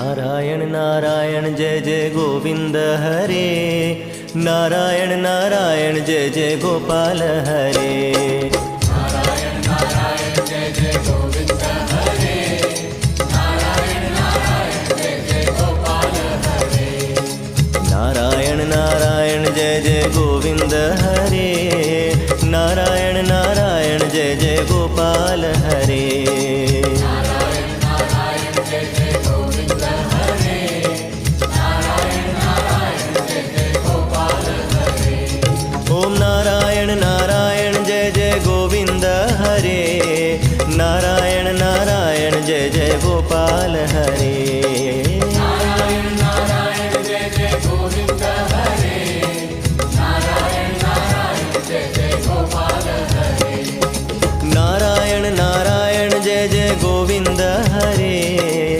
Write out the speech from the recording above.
नारायण नारायण जय जय गोविंद हरे, नारायण नारायण जय जय गोपाल हरे। नारायण नारायण जय जय गोविंद हरे, नारायण नारायण जय जय गोपाल हरे। नारायण नारायण जय जय गोविंद हरे, नारायण नारायण जय जय गोपाल हरे। नारायण नारायण जय जय गोविंद हरे, नारायण नारायण जय जय गोपाल हरे। ओम नारायण नारायण जय जय गोविंद हरे, नारायण नारायण जय जय गोपाल हरे।